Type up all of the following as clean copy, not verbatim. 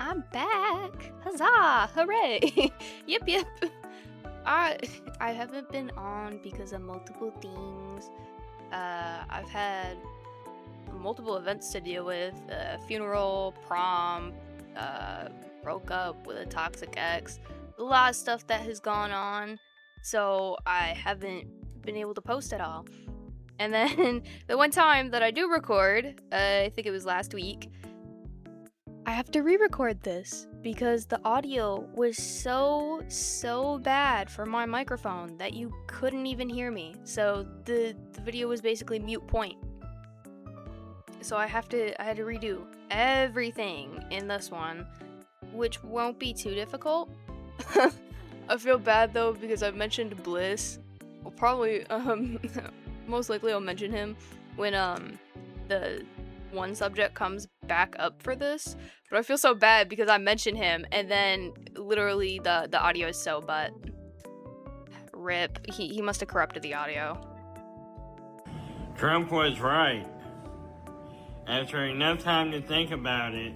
I'm back! Huzzah! Hooray! Yep. I haven't been on because of multiple things. I've had multiple events to deal with. Funeral, prom, broke up with a toxic ex. A lot of stuff that has gone on. So I haven't been able to post at all. And then the one time that I do record, I think it was last week, I have to re-record this because the audio was so bad for my microphone that you couldn't even hear me. So the video was basically mute point. So I had to redo everything in this one, which won't be too difficult. I feel bad though because I've mentioned Bliss. I'll probably most likely I'll mention him when the one subject comes back up for this, but I feel so bad because I mentioned him and then literally the audio is so butt. Rip. He must have corrupted the audio. Trump was right. After enough time to think about it,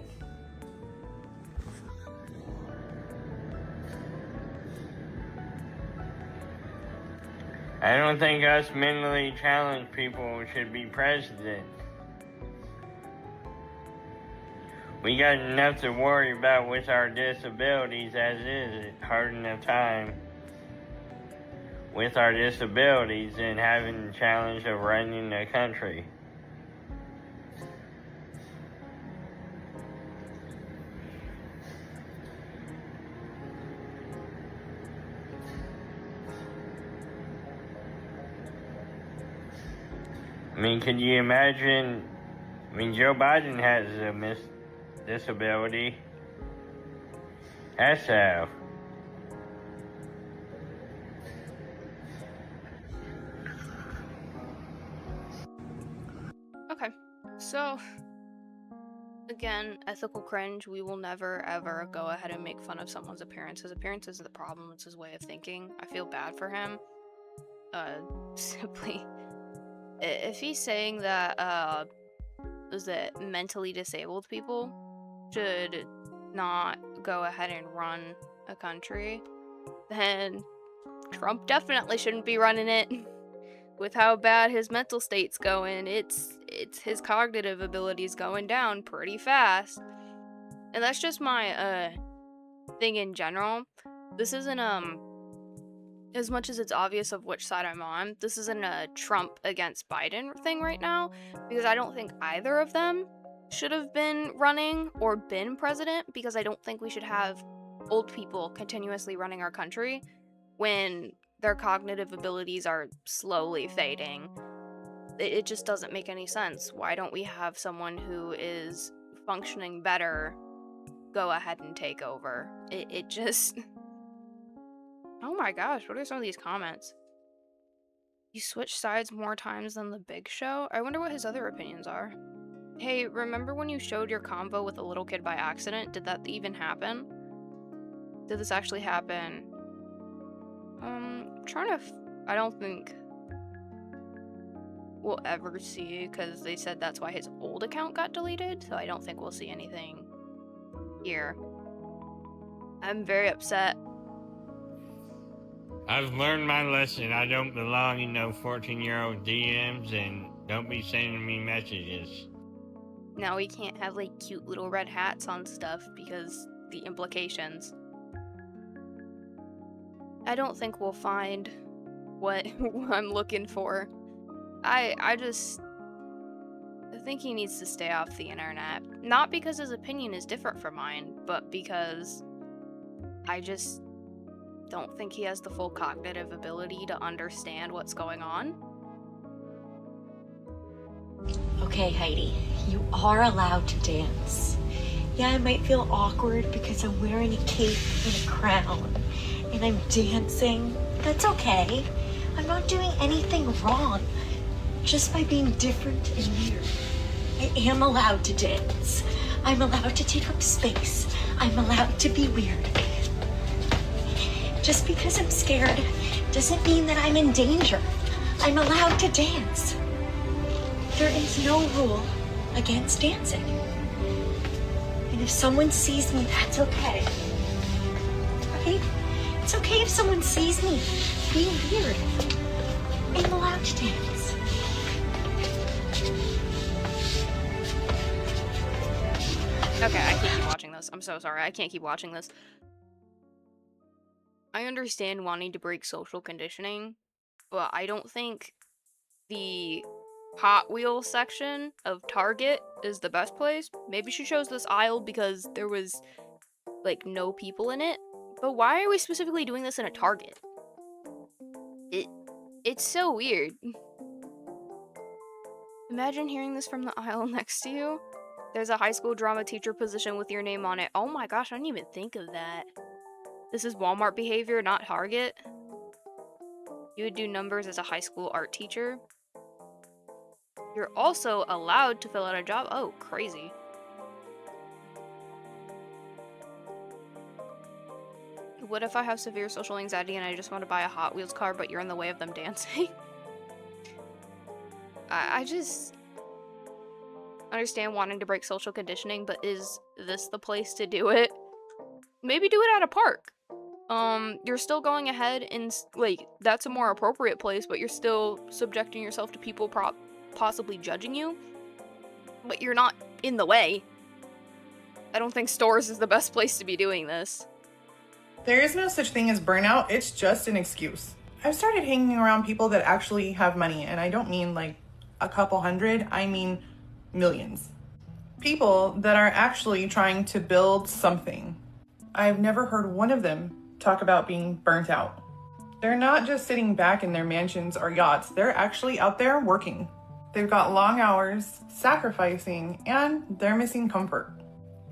I don't think us mentally challenged people should be president. We got enough to worry about with our disabilities as is. It's hard enough time with our disabilities and having the challenge of running the country. I mean, can you imagine? I mean, Joe Biden has a disability. Has to have. Okay, so again, ethical cringe. We will never ever go ahead and make fun of someone's appearance. His appearance isn't the problem, it's his way of thinking. I feel bad for him. Simply, if he's saying that is that mentally disabled people should not go ahead and run a country, then Trump definitely shouldn't be running it. With how bad his mental state's going, it's his cognitive abilities going down pretty fast. And that's just my thing in general. This isn't as much as it's obvious of which side I'm on, this isn't a Trump against Biden thing right now, because I don't think either of them should have been running or been president, because I don't think we should have old people continuously running our country when their cognitive abilities are slowly fading. It just doesn't make any sense. Why don't we have someone who is functioning better go ahead and take over? It just... Oh my gosh, what are some of these comments? You switch sides more times than the Big Show? I wonder what his other opinions are. Hey, remember when you showed your convo with a little kid by accident? Did that even happen? Did this actually happen? I don't think we'll ever see, because they said that's why his old account got deleted, so I don't think we'll see anything here. I'm very upset. I've learned my lesson. I don't belong in no 14-year-old DMs, and don't be sending me messages. Now we can't have like cute little red hats on stuff because the implications. I don't think we'll find what I'm looking for. I think he needs to stay off the internet. Not because his opinion is different from mine, but because I just don't think he has the full cognitive ability to understand what's going on. Okay, Heidi, you are allowed to dance. Yeah, I might feel awkward because I'm wearing a cape and a crown, and I'm dancing. That's okay. I'm not doing anything wrong. Just by being different and weird. I am allowed to dance. I'm allowed to take up space. I'm allowed to be weird. Just because I'm scared doesn't mean that I'm in danger. I'm allowed to dance. There is no rule against dancing. And And if someone sees me, that's okay. Right? It's okay if someone sees me being weird. I'm allowed to dance. Okay, I can't keep watching this. I'm so sorry. I can't keep watching this. I understand wanting to break social conditioning, but I don't think the Hot Wheels section of Target is the best place. Maybe she chose this aisle because there was, like, no people in it. But why are we specifically doing this in a Target? It's so weird. Imagine hearing this from the aisle next to you. There's a high school drama teacher position with your name on it. Oh my gosh, I didn't even think of that. This is Walmart behavior, not Target. You would do numbers as a high school art teacher. You're also allowed to fill out a job. Oh, crazy. What if I have severe social anxiety and I just want to buy a Hot Wheels car, but you're in the way of them dancing? I just understand wanting to break social conditioning, but is this the place to do it? Maybe do it at a park. You're still going ahead and, like, that's a more appropriate place, but you're still subjecting yourself to people possibly judging you. But you're not in the way. I don't think stores is the best place to be doing this. There is no such thing as burnout, it's just an excuse. I've started hanging around people that actually have money, and I don't mean like a couple hundred, I mean millions. People that are actually trying to build something. I've never heard one of them talk about being burnt out. They're not just sitting back in their mansions or yachts, they're actually out there working. They've got long hours, sacrificing, and they're missing comfort.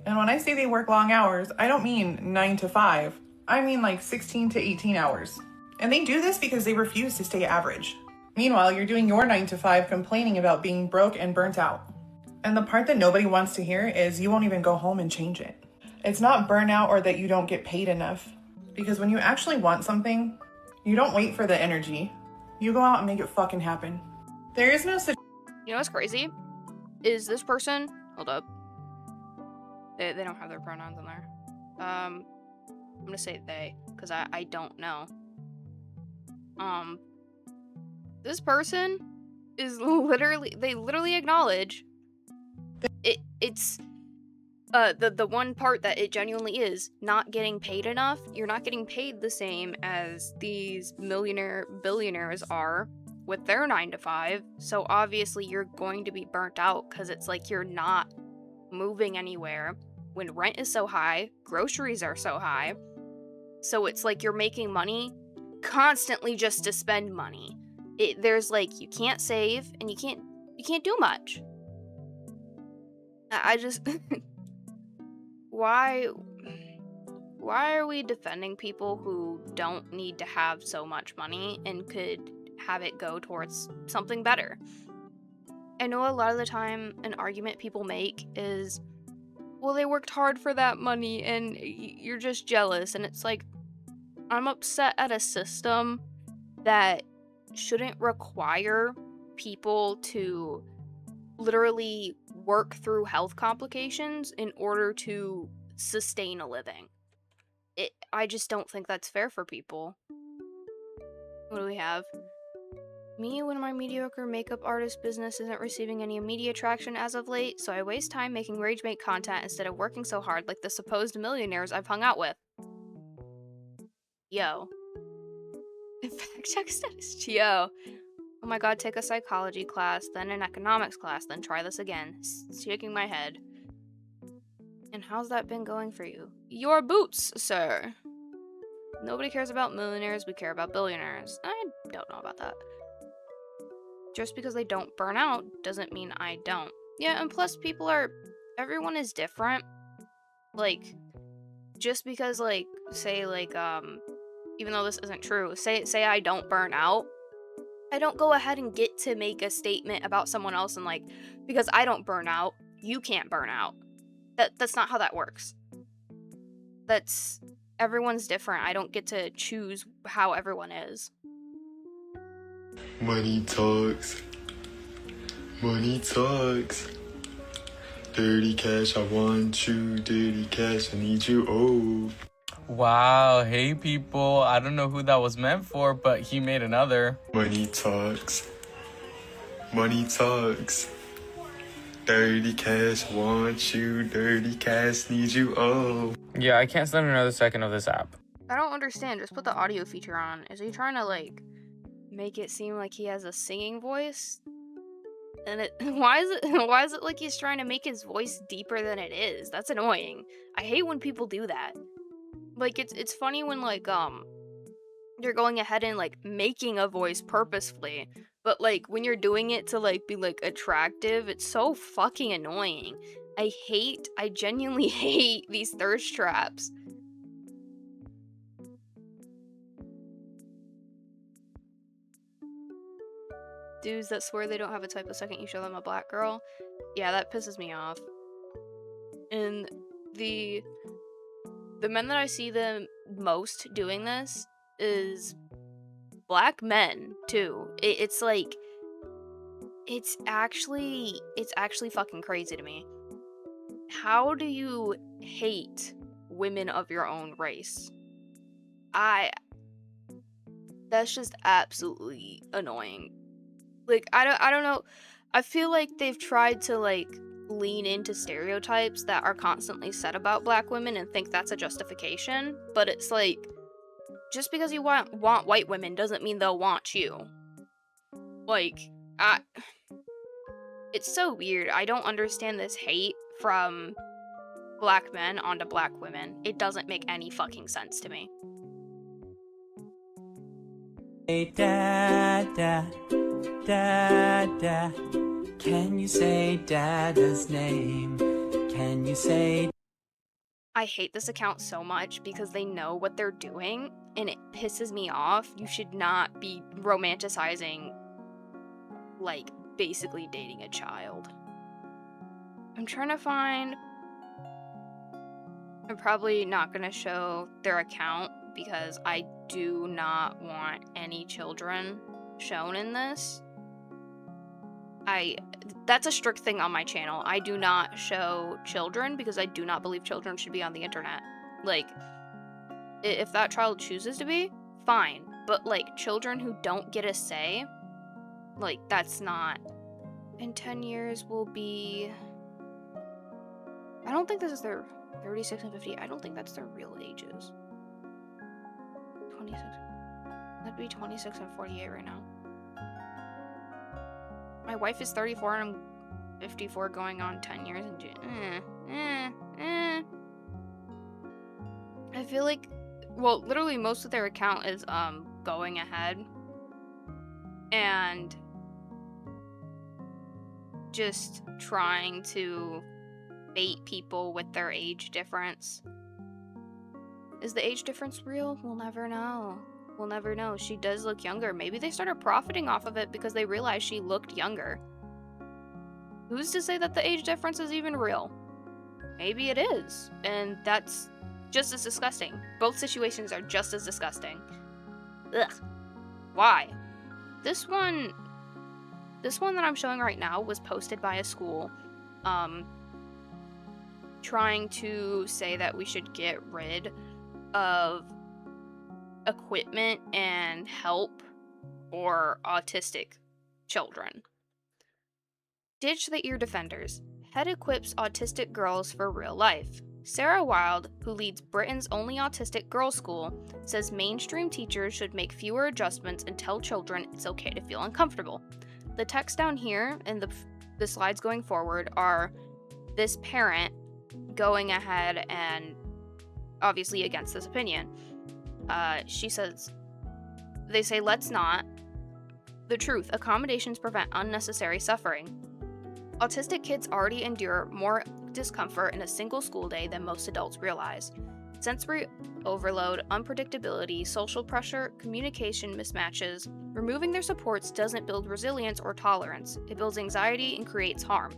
And when I say they work long hours, I don't mean 9 to 5. I mean like 16 to 18 hours. And they do this because they refuse to stay average. Meanwhile, you're doing your 9 to 5 complaining about being broke and burnt out. And the part that nobody wants to hear is you won't even go home and change it. It's not burnout or that you don't get paid enough. Because when you actually want something, you don't wait for the energy. You go out and make it fucking happen. There is no such... You know what's crazy? Is this person... Hold up. They don't have their pronouns in there. I'm gonna say they, because I don't know. This person is literally... They literally acknowledge... It's... The one part that it genuinely is not getting paid enough. You're not getting paid the same as these billionaires are with their 9 to 5. So obviously you're going to be burnt out because it's like you're not moving anywhere when rent is so high, groceries are so high. So it's like you're making money constantly just to spend money. There's like, you can't save and you can't do much. I just why are we defending people who don't need to have so much money and could have it go towards something better? I know a lot of the time an argument people make is, well, they worked hard for that money and you're just jealous. And it's like, I'm upset at a system that shouldn't require people to literally work through health complications in order to sustain a living. I just don't think that's fair for people. What do we have? Me, when my mediocre makeup artist business isn't receiving any immediate traction as of late, so I waste time making rage bait content instead of working so hard like the supposed millionaires I've hung out with. Yo. Fact check status. Yo. Oh my god, take a psychology class, then an economics class, then try this again. Shaking my head. And how's that been going for you? Your boots, sir. Nobody cares about millionaires, we care about billionaires. I don't know about that. Just because they don't burn out doesn't mean I don't. Yeah, and plus everyone is different. Like, just because, like, say, like, even though this isn't true, say I don't burn out, I don't go ahead and get to make a statement about someone else and, like, because I don't burn out, you can't burn out. That's not how that works. Everyone's different. I don't get to choose how everyone is. Money talks. Money talks. Dirty cash, I want you. Dirty cash, I need you. Oh. Wow, hey people. I don't know who that was meant for, but he made another. Money talks. Money talks. Dirty cash, want you. Dirty cash, need you. Oh. Yeah, I can't stand another second of this app. I don't understand. Just put the audio feature on. Is he trying to, like, make it seem like he has a singing voice? And why is it like he's trying to make his voice deeper than it is? That's annoying. I hate when people do that. Like, it's funny when, like, you're going ahead and, like, making a voice purposefully, but, like, when you're doing it to, like, be, like, attractive, it's so fucking annoying. I genuinely hate these thirst traps. Dudes that swear they don't have a type the second you show them a black girl. Yeah, that pisses me off. And the men that I see the most doing this is black men too. It's like it's actually fucking crazy to me. How do you hate women of your own race? That's just absolutely annoying. Like, I don't know. I feel like they've tried to, like, lean into stereotypes that are constantly said about black women and think that's a justification, but it's like, just because you want white women doesn't mean they'll want you. Like, it's so weird. I don't understand this hate from black men onto black women. It doesn't make any fucking sense to me. Hey, Dada, Dada, can you say Dada's name? Can you say... I hate this account so much because they know what they're doing, and it pisses me off. You should not be romanticizing, like, basically dating a child. I'm trying to find... I'm probably not going to show their account because I do not want any children shown in this. That's a strict thing on my channel. I do not show children because I do not believe children should be on the internet. Like, if that child chooses to be, fine. But, like, children who don't get a say, like, that's not... In 10 years will be... I don't think this is their 36 and 50. I don't think that's their real ages. 26. That'd be 26 and 48 right now. My wife is 34 and I'm 54 going on 10 years in June. I feel like, well, literally most of their account is going ahead and just trying to bait people with their age difference. Is the age difference real? We'll never know. We'll never know. She does look younger. Maybe they started profiting off of it because they realized she looked younger. Who's to say that the age difference is even real? Maybe it is. And that's just as disgusting. Both situations are just as disgusting. Ugh. Why? This one that I'm showing right now was posted by a school trying to say that we should get rid of equipment and help for autistic children. Ditch the ear defenders. Head equips autistic girls for real life. Sarah Wild, who leads Britain's only autistic girls' school, says mainstream teachers should make fewer adjustments and tell children it's okay to feel uncomfortable. The text down here and the slides going forward are this parent going ahead and obviously against this opinion. She says, they say, let's not. The truth, accommodations prevent unnecessary suffering. Autistic kids already endure more discomfort in a single school day than most adults realize. Sensory overload, unpredictability, social pressure, communication mismatches. Removing their supports doesn't build resilience or tolerance. It builds anxiety and creates harm.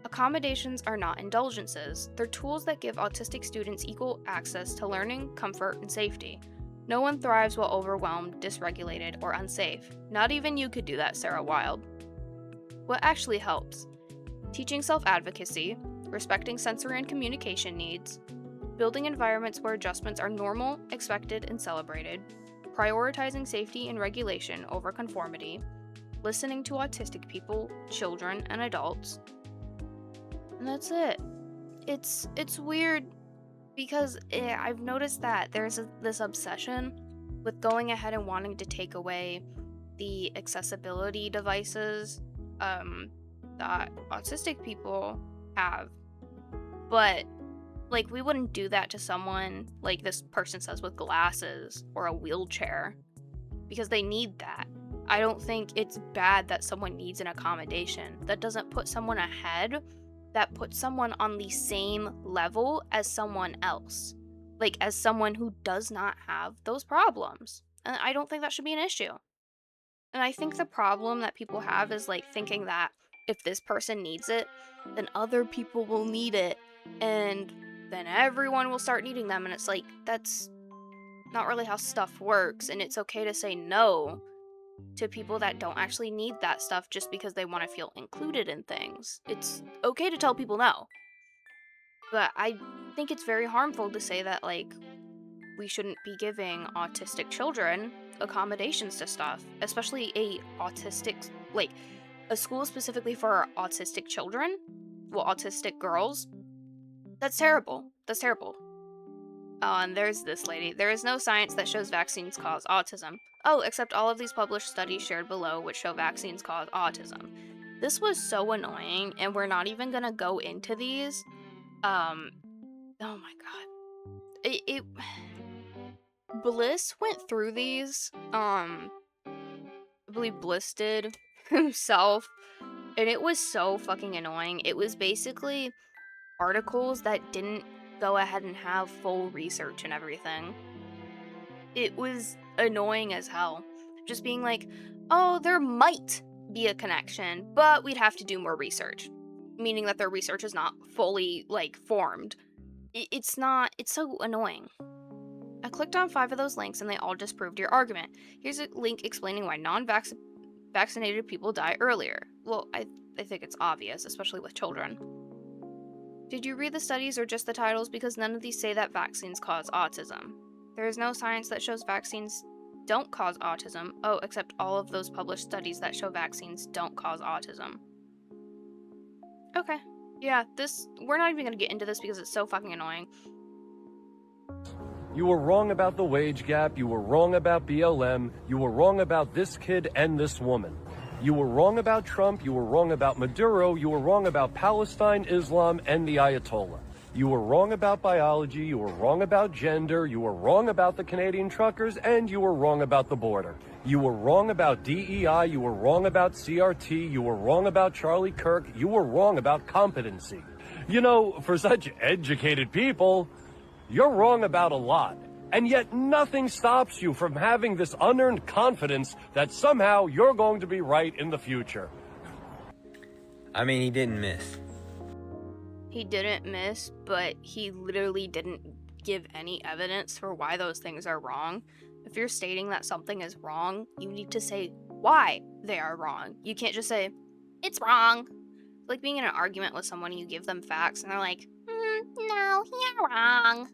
Accommodations are not indulgences. They're tools that give autistic students equal access to learning, comfort, and safety. No one thrives while overwhelmed, dysregulated, or unsafe. Not even you could do that, Sarah Wild. What actually helps? teaching self-advocacy, respecting sensory and communication needs, building environments where adjustments are normal, expected, and celebrated, prioritizing safety and regulation over conformity, listening to autistic people, children, and adults. And that's it. It's weird because I've noticed that there's this obsession with going ahead and wanting to take away the accessibility devices that autistic people have. But like, we wouldn't do that to someone like this person says with glasses or a wheelchair because they need that. I don't think it's bad that someone needs an accommodation. That doesn't put someone ahead. That puts someone on the same level as someone else. Like, as someone who does not have those problems. And I don't think that should be an issue. And I think the problem that people have is like thinking that if this person needs it, then other people will need it. And then everyone will start needing them. And it's like, that's not really how stuff works. And it's okay to say no to people that don't actually need that stuff just because they want to feel included in things. It's okay to tell people no. But I think it's very harmful to say that, like, we shouldn't be giving autistic children accommodations to stuff, especially a school specifically for autistic children, well, autistic girls. That's terrible. That's terrible. Oh, and there's this lady. There is no science that shows vaccines cause autism. Oh, except all of these published studies shared below which show vaccines cause autism. This was so annoying, and we're not even gonna go into these. Oh my god. Bliss went through these. I believe Bliss did himself, and it was so fucking annoying. It was basically articles that didn't go ahead and have full research and everything. It was annoying as hell. Just being like, oh, there might be a connection, but we'd have to do more research. Meaning that their research is not fully, like, formed. It's so annoying. I clicked on 5 of those links and they all disproved your argument. Here's a link explaining why non-vaccinated people die earlier. Well, I think it's obvious, especially with children. Did you read the studies or just the titles? Because none of these say that vaccines cause autism. There is no science that shows vaccines don't cause autism. Oh, except all of those published studies that show vaccines don't cause autism. Okay. Yeah, we're not even gonna get into this because it's so fucking annoying. You were wrong about the wage gap, you were wrong about BLM, you were wrong about this kid and this woman. You were wrong about Trump, you were wrong about Maduro, you were wrong about Palestine, Islam, and the Ayatollah. You were wrong about biology, you were wrong about gender, you were wrong about the Canadian truckers, and you were wrong about the border. You were wrong about DEI, you were wrong about CRT, you were wrong about Charlie Kirk, you were wrong about competency. You know, for such educated people, you're wrong about a lot. And yet nothing stops you from having this unearned confidence that somehow you're going to be right in the future. I mean, he didn't miss. He didn't miss, but he literally didn't give any evidence for why those things are wrong. If you're stating that something is wrong, you need to say why they are wrong. You can't just say, it's wrong. It's like being in an argument with someone and you give them facts and they're like, no, you're wrong.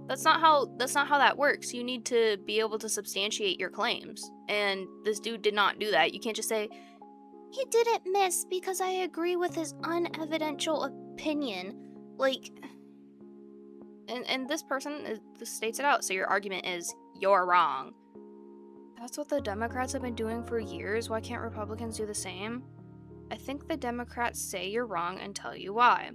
That's not how that works. You need to be able to substantiate your claims. And this dude did not do that. You can't just say, he didn't miss because I agree with his unevidential opinion. Like, and this person states it out. So your argument is, you're wrong. That's what the Democrats have been doing for years. Why can't Republicans do the same? I think the Democrats say you're wrong and tell you why.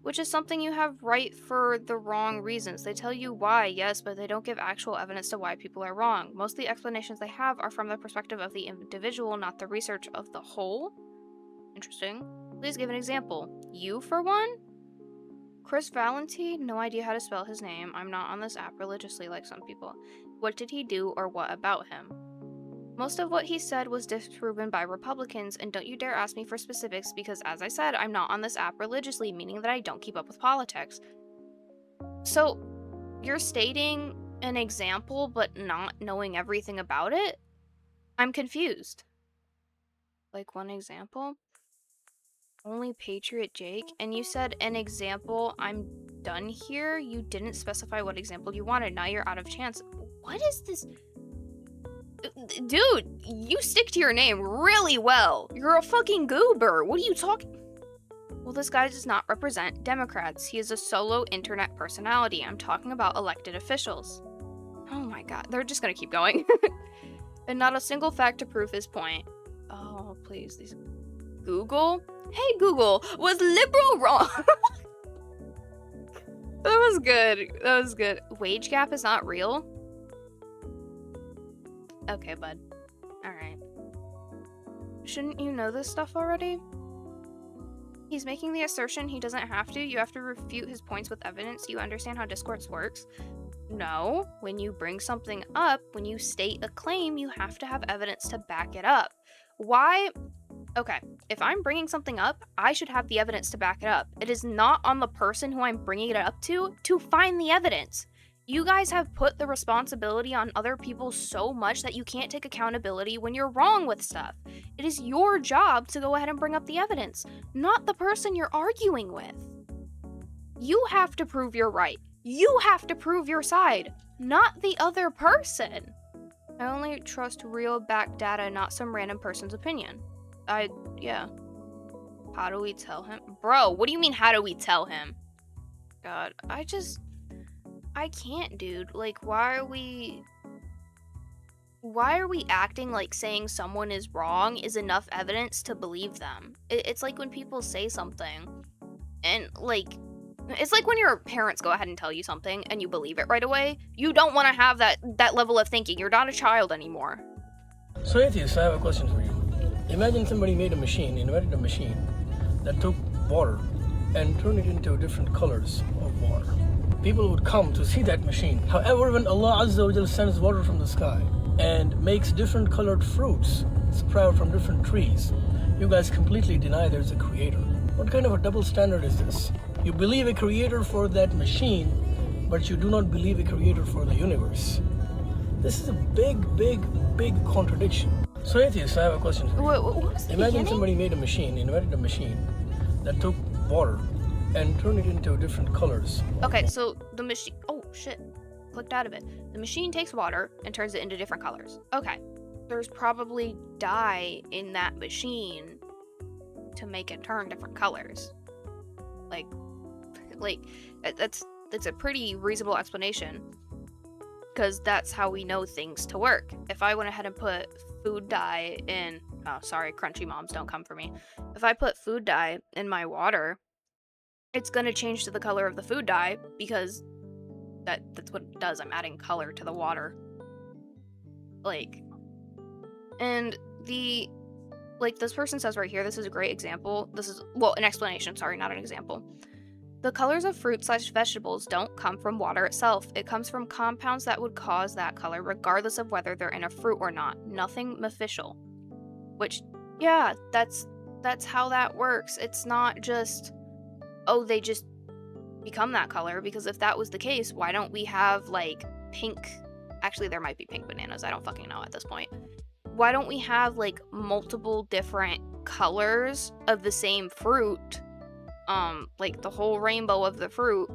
Which is something you have right for the wrong reasons. They tell you why, yes, but they don't give actual evidence to why people are wrong. Most of the explanations they have are from the perspective of the individual, not the research of the whole. Interesting. Please give an example. You, for one? Chris Valenti? No idea how to spell his name. I'm not on this app religiously like some people. What did he do or what about him? Most of what he said was disproven by Republicans, and don't you dare ask me for specifics because, as I said, I'm not on this app religiously, meaning that I don't keep up with politics. So, you're stating an example but not knowing everything about it? I'm confused. Like, one example? Only Patriot Jake, and you said an example. I'm done here. You didn't specify what example you wanted. Now you're out of chance. What is this? Dude, you stick to your name really well. You're a fucking goober. What are you talking? Well, this guy does not represent Democrats. He is a solo internet personality. I'm talking about elected officials. Oh my god, they're just gonna keep going. And not a single fact to prove his point. Oh, please, these... Google? Hey Google, was liberal wrong? That was good. That was good. Wage gap is not real? Okay, bud. Alright. Shouldn't you know this stuff already? He's making the assertion he doesn't have to. You have to refute his points with evidence. You understand how discourse works? No. When you bring something up, when you state a claim, you have to have evidence to back it up. Why? Okay, if I'm bringing something up, I should have the evidence to back it up. It is not on the person who I'm bringing it up to find the evidence. You guys have put the responsibility on other people so much that you can't take accountability when you're wrong with stuff. It is your job to go ahead and bring up the evidence, not the person you're arguing with. You have to prove you're right. You have to prove your side, not the other person. I only trust real back data, not some random person's opinion. Yeah. How do we tell him? Bro, what do you mean, how do we tell him? God, I can't, dude. Like, why are we acting like saying someone is wrong is enough evidence to believe them? It's like when people say something, and, like, it's like when your parents go ahead and tell you something and you believe it right away. You don't want to have that level of thinking. You're not a child anymore. So, Atheist, I have a question for you. Imagine somebody invented a machine that took water and turned it into different colors of water. People would come to see that machine. However, when Allah Azza wa Jalla sends water from the sky and makes different colored fruits sprout from different trees, you guys completely deny there's a creator. What kind of a double standard is this? You believe a creator for that machine, but you do not believe a creator for the universe. This is a big contradiction. So, Atheist, I have a question for you. What was the Imagine beginning? somebody invented a machine that took water and turned it into different colors. Okay, so the machine... Oh, shit. Clicked out of it. The machine takes water and turns it into different colors. Okay. There's probably dye in that machine to make it turn different colors. Like that's a pretty reasonable explanation. Because that's how we know things to work. If I went ahead and put food dye in... Oh, sorry, crunchy moms, don't come for me. If I put food dye in my water, it's gonna change to the color of the food dye because that's what it does. I'm adding color to the water. Like, and this person says right here, this is a great example. This is, well, an explanation, sorry, not an example. The colors of fruit/vegetables don't come from water itself. It comes from compounds that would cause that color regardless of whether they're in a fruit or not. Nothing beneficial. Which, yeah, that's how that works. It's not just, oh, they just become that color, because if that was the case, why don't we have, like, pink... Actually, there might be pink bananas. I don't fucking know at this point. Why don't we have, like, multiple different colors of the same fruit? Like, the whole rainbow of the fruit,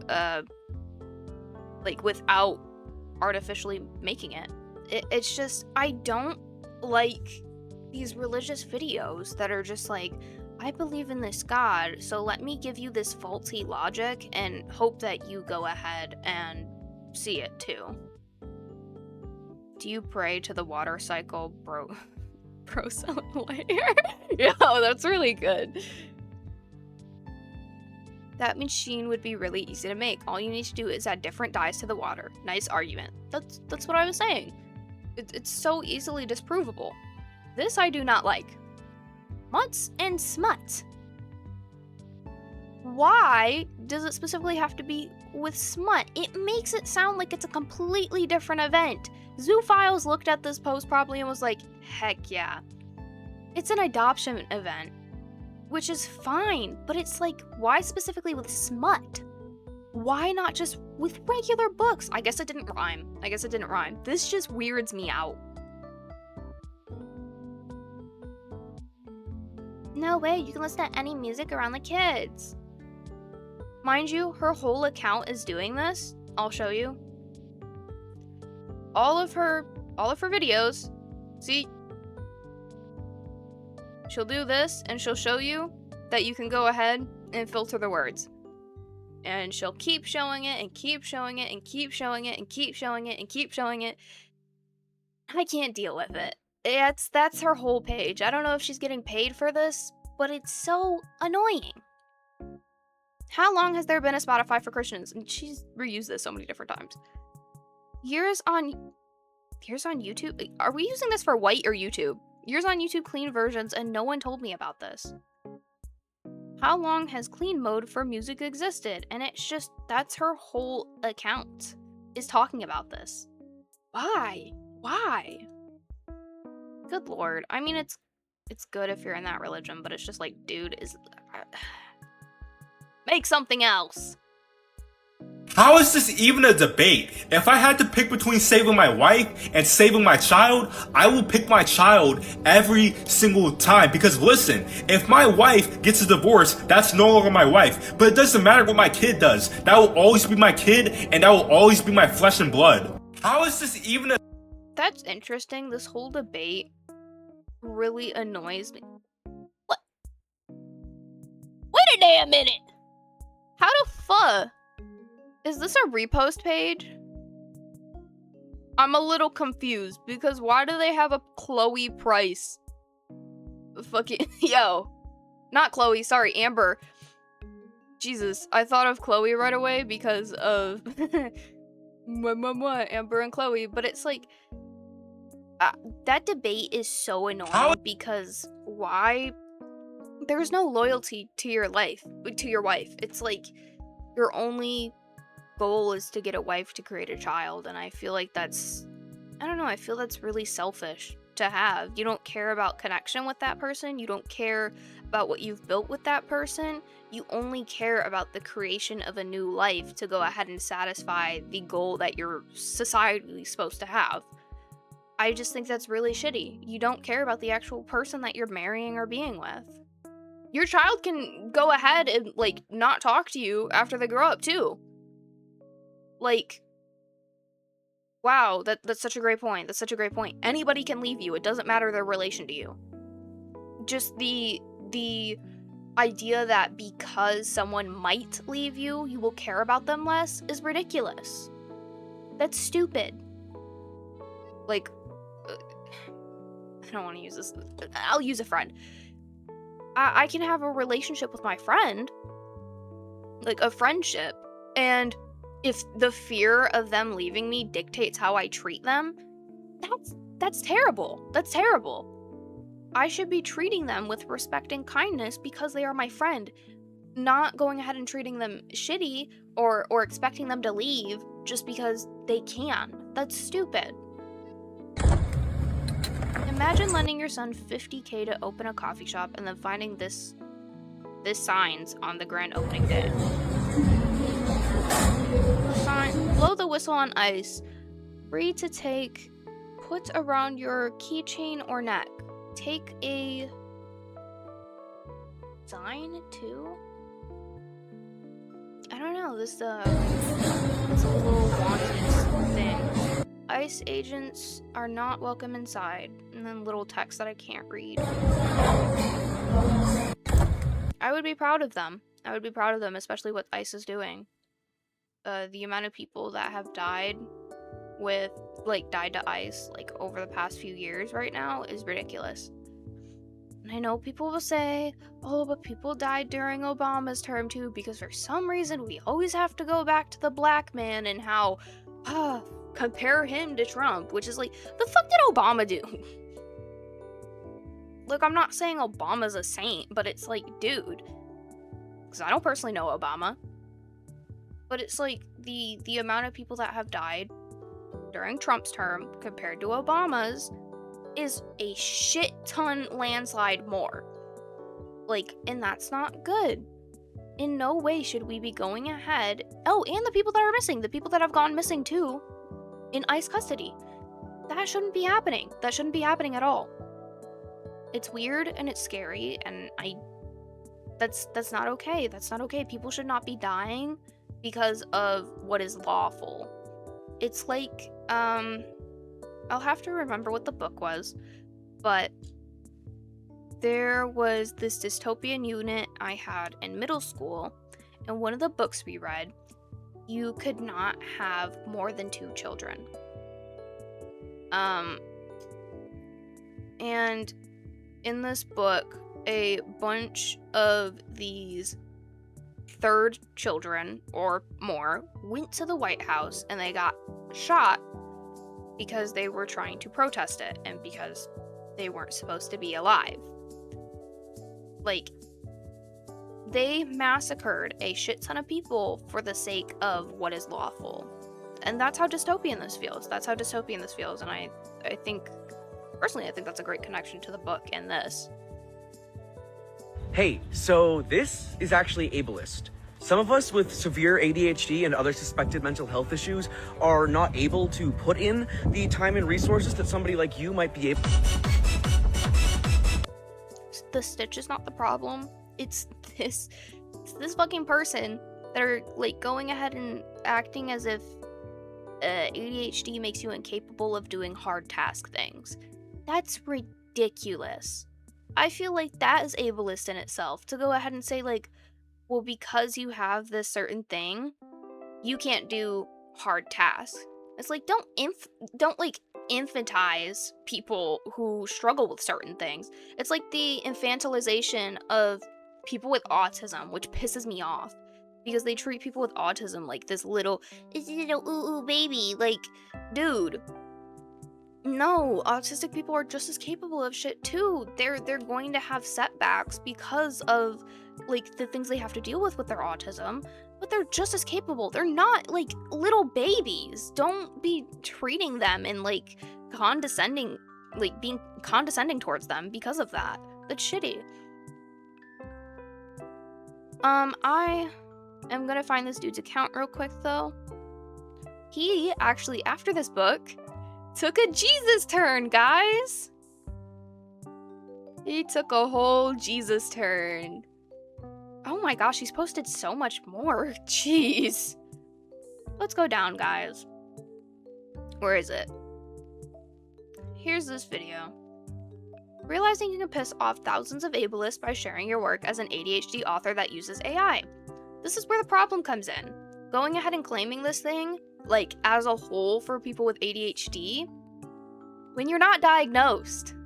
like, without artificially making it. It's just, I don't like these religious videos that are just like, I believe in this God, so let me give you this faulty logic and hope that you go ahead and see it too. Do you pray to the water cycle, bro selling layer? Yo, that's really good. That machine would be really easy to make. All you need to do is add different dyes to the water. Nice argument. That's what I was saying. It's so easily disprovable. This I do not like. Mutts and smut. Why does it specifically have to be with smut? It makes it sound like it's a completely different event. Zoophiles looked at this post probably and was like, heck yeah. It's an adoption event, which is fine, but it's like, why specifically with smut? Why not just with regular books? I guess it didn't rhyme. This just weirds me out. No way, you can listen to any music around the kids. Mind you, her whole account is doing this. I'll show you. All of her videos. See? She'll do this, and she'll show you that you can go ahead and filter the words. And she'll keep showing it, and keep showing it, and keep showing it, and keep showing it, and keep showing it. I can't deal with it. That's her whole page. I don't know if she's getting paid for this, but it's so annoying. How long has there been a Spotify for Christians? And she's reused this so many different times. Years on YouTube? Are we using this for white or YouTube? Years on YouTube clean versions, and no one told me about this. How long has clean mode for music existed? And it's just, that's her whole account, is talking about this. Why? Why? Good lord. I mean, it's good if you're in that religion, but it's just like, dude, make something else. How is this even a debate? If I had to pick between saving my wife and saving my child, I will pick my child every single time. Because listen, if my wife gets a divorce, that's no longer my wife. But it doesn't matter what my kid does. That will always be my kid, and that will always be my flesh and blood. How is this even a... That's interesting. This whole debate really annoys me. What? Wait a damn minute! How the fuck? Is this a repost page? I'm a little confused because why do they have a Chloe Price? Fucking yo. Not Chloe, sorry, Amber. Jesus, I thought of Chloe right away because of Amber and Chloe, but it's like that debate is so annoying because why? There's no loyalty to your life, to your wife. It's like your only goal is to get a wife to create a child, and I feel like that's, I don't know, I feel that's really selfish to have. You don't care about connection with that person, you don't care about what you've built with that person, you only care about the creation of a new life to go ahead and satisfy the goal that you're societally supposed to have. I just think that's really shitty. You don't care about the actual person that you're marrying or being with. Your child can go ahead and, like, not talk to you after they grow up, too. Like, wow, that's such a great point. That's such a great point. Anybody can leave you. It doesn't matter their relation to you. Just the idea that because someone might leave you, you will care about them less is ridiculous. That's stupid. Like, I don't want to use this. I'll use a friend. I can have a relationship with my friend, like a friendship, and if the fear of them leaving me dictates how I treat them, that's terrible. That's terrible. I should be treating them with respect and kindness because they are my friend, not going ahead and treating them shitty or expecting them to leave just because they can. That's stupid. Imagine lending your son $50K to open a coffee shop and then finding this signs on the grand opening day. Sign, blow the whistle on ice. Free to take. Put around your keychain or neck. Take a sign too? I don't know, this it's a little wanted thing. ICE agents are not welcome inside. And then little text that I can't read. I would be proud of them. I would be proud of them, especially what ICE is doing. The amount of people that have died to ICE, like, over the past few years right now is ridiculous. And I know people will say, oh, but people died during Obama's term too, because for some reason we always have to go back to the black man and how, compare him to Trump, which is like, the fuck did Obama do? Look, I'm not saying Obama's a saint, but it's like, dude, because I don't personally know Obama, but it's like, the amount of people that have died during Trump's term compared to Obama's is a shit ton landslide more. Like, and that's not good. In no way should we be going ahead. Oh, and the people that are missing, the people that have gone missing too, in ICE custody. That shouldn't be happening. That shouldn't be happening at all. It's weird and it's scary, and that's not okay. That's not okay. People should not be dying because of what is lawful. It's like, I'll have to remember what the book was, but there was this dystopian unit I had in middle school, and one of the books we read, you could not have more than 2 children. And in this book, a bunch of these third children or more went to the White House and they got shot because they were trying to protest it and because they weren't supposed to be alive. Like, they massacred a shit ton of people for the sake of what is lawful. And that's how dystopian this feels. That's how dystopian this feels. And I think, personally, I think that's a great connection to the book and this. Hey, so this is actually ableist. Some of us with severe ADHD and other suspected mental health issues are not able to put in the time and resources that somebody like you might be able. The stitch is not the problem. It's this fucking person that are like going ahead and acting as if ADHD makes you incapable of doing hard task things. That's ridiculous. I feel like that is ableist in itself, to go ahead and say like, well, because you have this certain thing, you can't do hard tasks. It's like, don't like infantize people who struggle with certain things. It's like the infantilization of people with autism, which pisses me off, because they treat people with autism like this little ooh baby. Like, dude, no, autistic people are just as capable of shit too. They're going to have setbacks because of like the things they have to deal with their autism, but they're just as capable. They're not like little babies. Don't be treating them in like condescending, like being condescending towards them because of that. That's shitty. I am gonna find this dude's account real quick though. He actually, after this book, took a Jesus turn, guys. He took a whole Jesus turn. Oh my gosh, he's posted so much more. Jeez. Let's go down, guys. Where is it? Here's this video. Realizing you can piss off thousands of ableists by sharing your work as an ADHD author that uses AI. This is where the problem comes in. Going ahead and claiming this thing, like, as a whole for people with ADHD, when you're not diagnosed.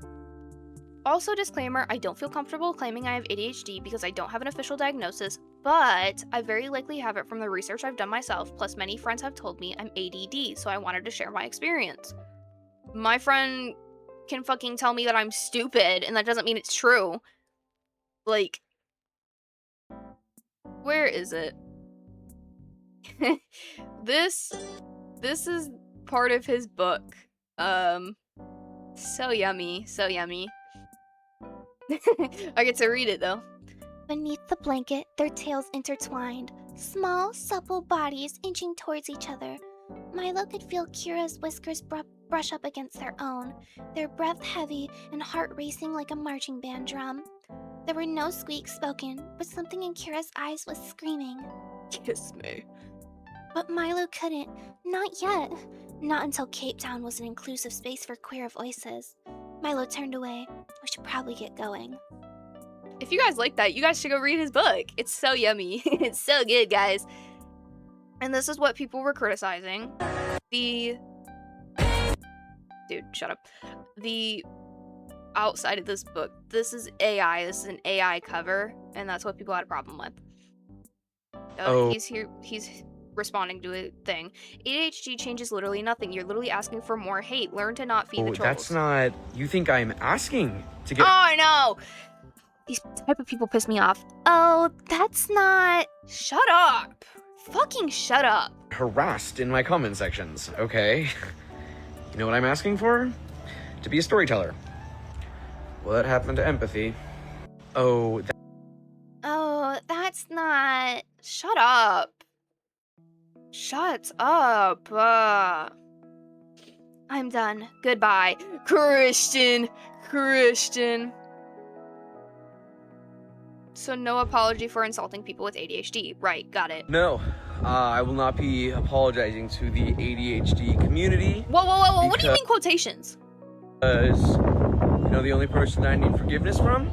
Also, disclaimer, I don't feel comfortable claiming I have ADHD because I don't have an official diagnosis, but I very likely have it from the research I've done myself, plus many friends have told me I'm ADD, so I wanted to share my experience. My friend can fucking tell me that I'm stupid, and that doesn't mean it's true. Like, where is it? This is part of his book. So yummy, so yummy. I get to read it though. Beneath the blanket, their tails intertwined, small, supple bodies inching towards each other. Milo could feel Kira's whiskers brush up against their own, their breath heavy and heart racing like a marching band drum. There were no squeaks spoken, but something in Kira's eyes was screaming. Kiss me. But Milo couldn't. Not yet. Not until Cape Town was an inclusive space for queer voices. Milo turned away. We should probably get going. If you guys like that, you guys should go read his book. It's so yummy. It's so good, guys. And this is what people were criticizing. Dude, shut up. The outside of this book, this is AI. This is an AI cover, and that's what people had a problem with. He's responding to a thing. ADHD changes literally nothing. You're literally asking for more hate. Learn to not feed the trolls. That's not... You think I'm asking to get... Oh, I know! These type of people piss me off. Oh, that's not... Shut up! Fucking shut up! Harassed in my comment sections, okay? You know what I'm asking for? To be a storyteller. Well, that happened to empathy. Oh, that's not... Shut up! Shut up! I'm done. Goodbye. Christian! So no apology for insulting people with ADHD. Right, got it. No, I will not be apologizing to the ADHD community. Whoa, what do you mean quotations? Because, you know, the only person that I need forgiveness from?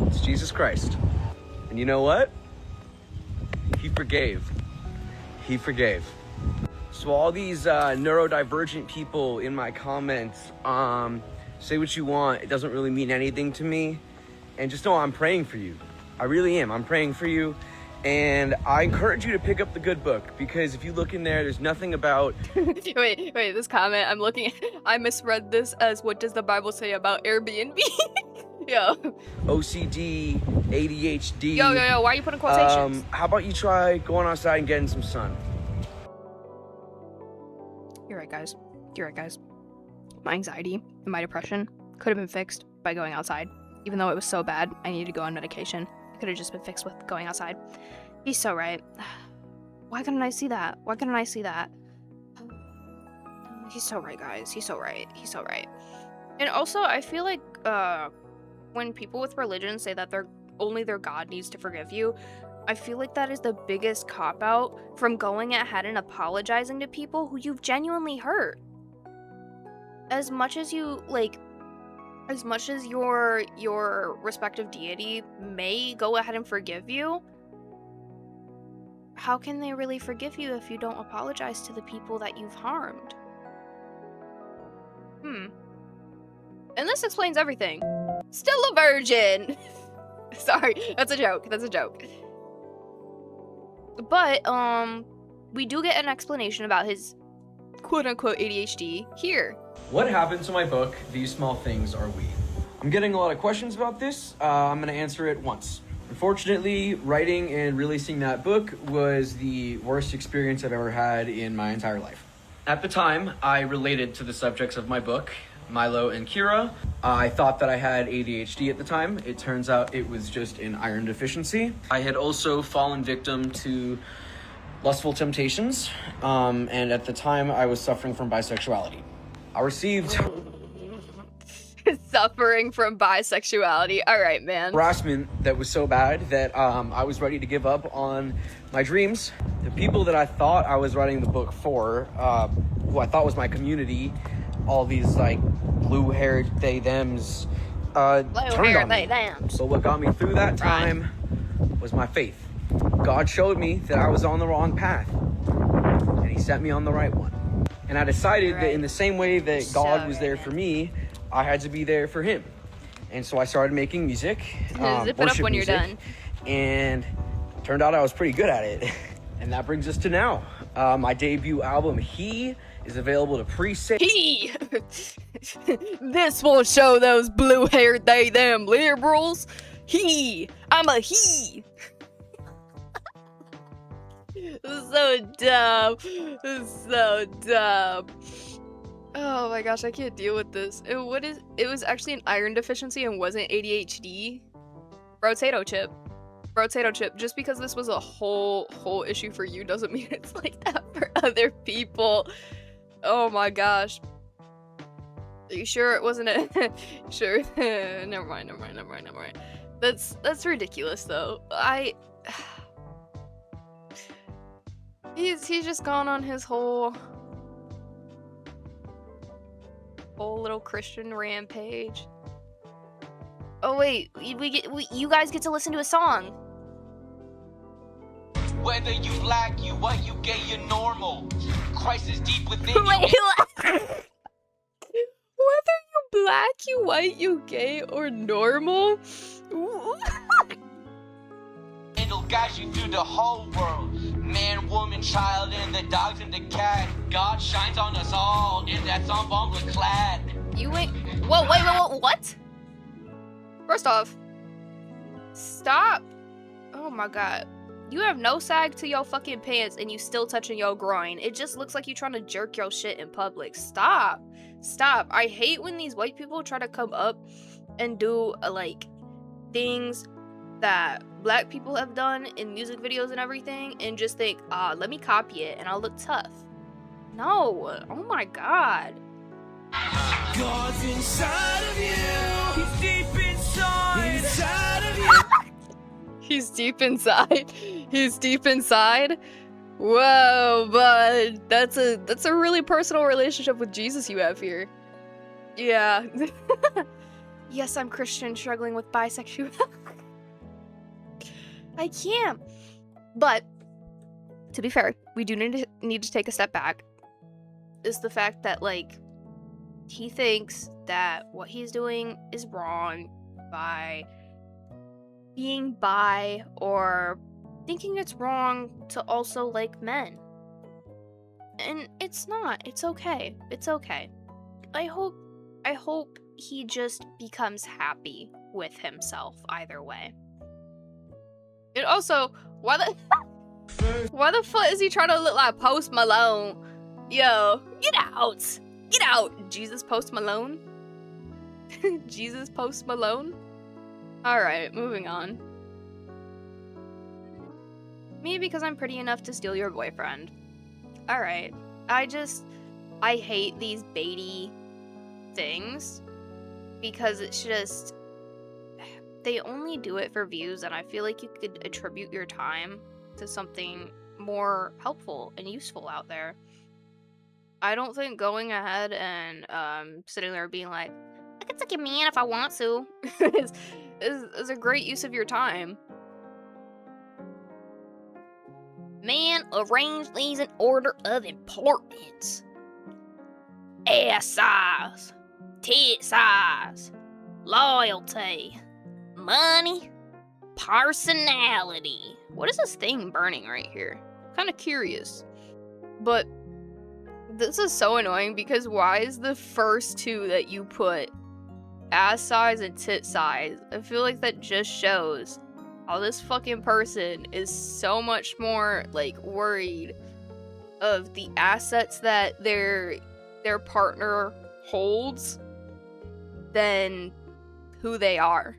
It's Jesus Christ. And you know what? He forgave. He forgave. So all these neurodivergent people in my comments, say what you want, it doesn't really mean anything to me. And just know I'm praying for you. I really am. I'm praying for you. And I encourage you to pick up the good book, because if you look in there, there's nothing about... wait, this comment, I'm looking at, I misread this as what does the Bible say about Airbnb? Yo. OCD, ADHD. Yo, why are you putting quotations? How about you try going outside and getting some sun? You're right, guys. My anxiety and my depression could have been fixed by going outside. Even though it was so bad, I needed to go on medication. It could have just been fixed with going outside. He's so right. Why couldn't I see that? He's so right, guys. He's so right. And also, I feel like when people with religion say that only their God needs to forgive you, I feel like that is the biggest cop-out from going ahead and apologizing to people who you've genuinely hurt. As much as your respective deity may go ahead and forgive you, how can they really forgive you if you don't apologize to the people that you've harmed? And this explains everything. Still a virgin! Sorry, that's a joke. But, we do get an explanation about his quote-unquote ADHD here. What happened to my book, These Small Things Are We? I'm getting a lot of questions about this. I'm gonna answer it once. Unfortunately, writing and releasing that book was the worst experience I've ever had in my entire life. At the time, I related to the subjects of my book, Milo and Kira. I thought that I had ADHD at the time. It turns out it was just an iron deficiency. I had also fallen victim to lustful temptations, and at the time I was suffering from bisexuality. I received suffering from bisexuality. All right, man. harassment that was so bad that I was ready to give up on my dreams. The people that I thought I was writing the book for, who I thought was my community, all these like blue-haired they-thems, turned on me. So what got me through that time was my faith. God showed me that I was on the wrong path, and he set me on the right one. And I decided that in the same way that God was there for me, I had to be there for him. And so I started making music, Zip it up when you're done. And turned out I was pretty good at it. And that brings us to now. My debut album, He, is available to pre-sale. He! This will show those blue-haired they-them liberals. I'm a he! So dumb. Oh my gosh, I can't deal with this. It was actually an iron deficiency and wasn't ADHD. Potato chip. Just because this was a whole issue for you doesn't mean it's like that for other people. Oh my gosh. Are you sure it wasn't a sure? Never mind. That's ridiculous though. He's just gone on his whole little Christian rampage. Oh wait, you guys get to listen to a song. Whether you black, you white, you gay, you're normal. Christ is deep within you. Whether you black, you white, you gay, or normal. It'll guide you through the whole world. Man, woman, child, and the dogs and the cat. God shines on us all, and that's on bomb with clad. You ain't. Whoa, wait, what? First off, stop. Oh my god. You have no sag to your fucking pants and you still touching your groin. It just looks like you trying to jerk your shit in public. Stop. I hate when these white people try to come up and do like things that black people have done in music videos and everything and just think, let me copy it and I'll look tough. No. Oh my god. God's inside of you. He's deep inside of you. He's deep inside. He's deep inside. Whoa, bud. That's a really personal relationship with Jesus you have here. Yeah. Yes, I'm Christian, struggling with bisexuality. I can't. But to be fair, we do need to take a step back. Is the fact that, like, he thinks that what he's doing is wrong by being bi, or thinking it's wrong to also like men. And it's not. It's okay. It's okay. I hope he just becomes happy with himself either way. And also, why the fuck is he trying to look like Post Malone? Yo, get out! Get out! Jesus Post Malone? Jesus Post Malone? Alright, moving on. Me because I'm pretty enough to steal your boyfriend. Alright. I hate these baity things. Because it's just... They only do it for views, and I feel like you could attribute your time to something more helpful and useful out there. I don't think going ahead and sitting there being like, I can take a man if I want to, is a great use of your time. Man, arrange these in order of importance. Ass size, tit size, loyalty, money, personality. What is this thing burning right here? Kind of curious. But this is so annoying because why is the first two that you put ass size and tit size? I feel like that just shows how this fucking person is so much more, like, worried of the assets that their partner holds than who they are.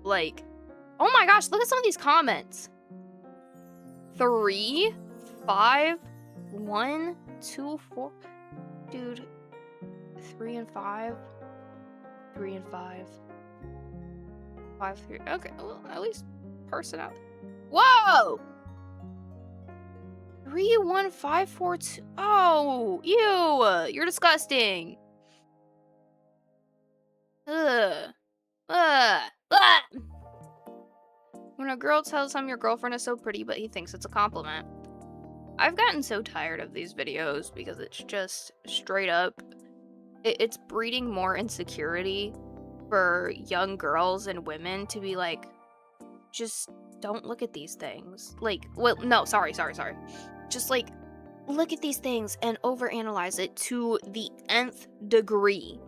Like, oh my gosh, look at some of these comments. 3, 5, 1, 2, 4. Dude, 3 and 5. 3 and 5. 5, 3. Okay, well, at least personality. Whoa! 3, 1, 5, 4, 2. Oh, ew! You're disgusting. Ugh. Ugh. Ugh. When a girl tells him your girlfriend is so pretty, but he thinks it's a compliment. I've gotten so tired of these videos because it's just straight up, it's breeding more insecurity for young girls and women to be like, just don't look at these things. Like, well, no, sorry. Just like, look at these things and overanalyze it to the nth degree.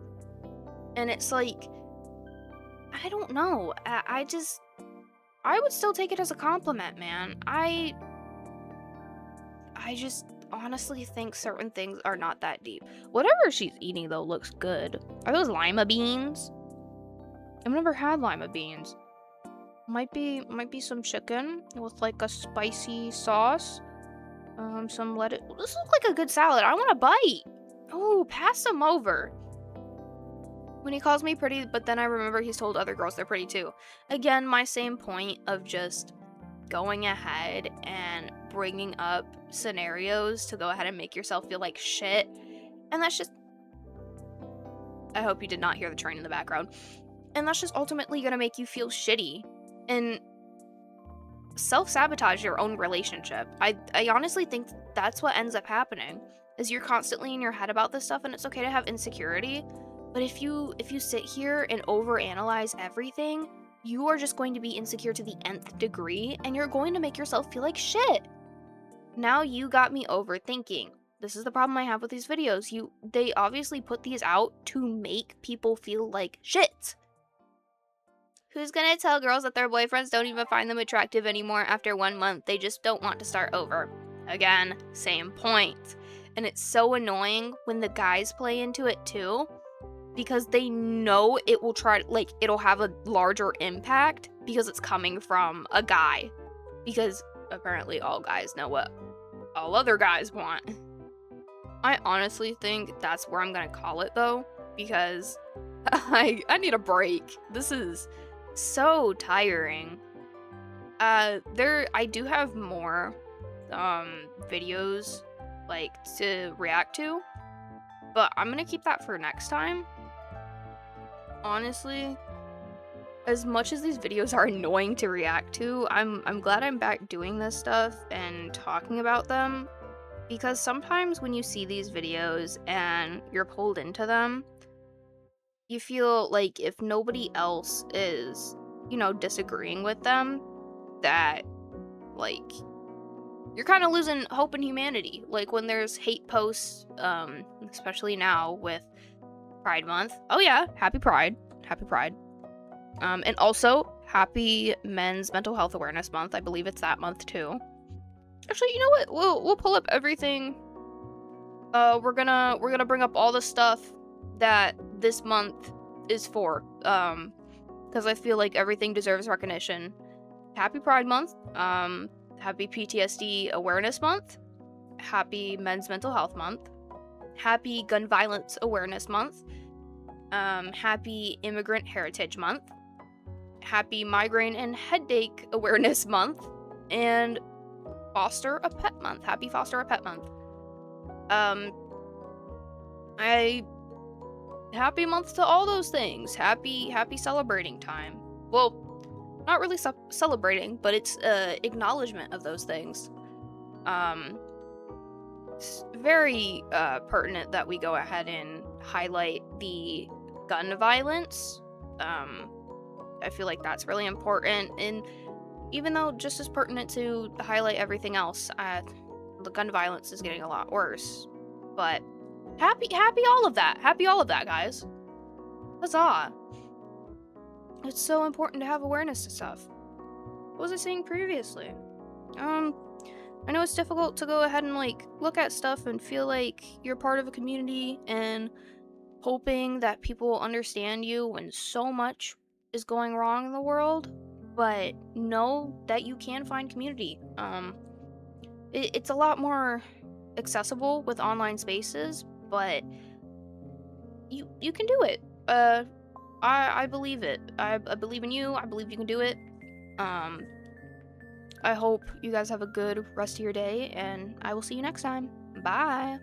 And it's like, I don't know. I would still take it as a compliment, man. I just honestly think certain things are not that deep. Whatever she's eating, though, looks good. Are those lima beans? I've never had lima beans. Might be some chicken with, like, a spicy sauce. Some lettuce. This looks like a good salad. I want a bite. Oh, pass them over. When he calls me pretty, but then I remember he's told other girls they're pretty too. Again, my same point of just going ahead and bringing up scenarios to go ahead and make yourself feel like shit. And that's just... I hope you did not hear the train in the background. And that's just ultimately gonna make you feel shitty. And self-sabotage your own relationship. I honestly think that's what ends up happening. Is you're constantly in your head about this stuff, and it's okay to have insecurity. But if you sit here and overanalyze everything, you are just going to be insecure to the nth degree, and you're going to make yourself feel like shit. Now you got me overthinking. This is the problem I have with these videos. They obviously put these out to make people feel like shit. Who's gonna tell girls that their boyfriends don't even find them attractive anymore after 1 month? They just don't want to start over. Again, same point. And it's so annoying when the guys play into it too, because they know it will it'll have a larger impact because it's coming from a guy. Because apparently all guys know what all other guys want. I honestly think that's where I'm gonna call it though, because I need a break. This is so tiring. I do have more videos like to react to, but I'm gonna keep that for next time. Honestly, as much as these videos are annoying to react to, I'm glad I'm back doing this stuff and talking about them, because sometimes when you see these videos and you're pulled into them, you feel like if nobody else is, you know, disagreeing with them, that, like, you're kind of losing hope in humanity. Like, when there's hate posts, especially now with Pride Month. Oh yeah, happy Pride. Happy Pride. And also, happy Men's Mental Health Awareness Month. I believe it's that month too. Actually, you know what? We'll pull up everything. We're gonna bring up all the stuff that this month is for. Because I feel like everything deserves recognition. Happy Pride Month. Happy PTSD Awareness Month. Happy Men's Mental Health Month. Happy Gun Violence Awareness Month. Happy Immigrant Heritage Month. Happy Migraine and Headache Awareness Month. And Foster a Pet Month. Happy Foster a Pet Month. Happy month to all those things. Happy celebrating time. Well, not really celebrating, but it's acknowledgement of those things. It's very pertinent that we go ahead and highlight the gun violence. I feel like that's really important, and even though just as pertinent to highlight everything else, the gun violence is getting a lot worse. But happy all of that. Happy all of that, guys. Huzzah. It's so important to have awareness to stuff. What was I saying previously? I know it's difficult to go ahead and, like, look at stuff and feel like you're part of a community and hoping that people will understand you when so much is going wrong in the world, but know that you can find community. It's a lot more accessible with online spaces, but you can do it. I believe it. I believe in you. I believe you can do it. I hope you guys have a good rest of your day, and I will see you next time. Bye.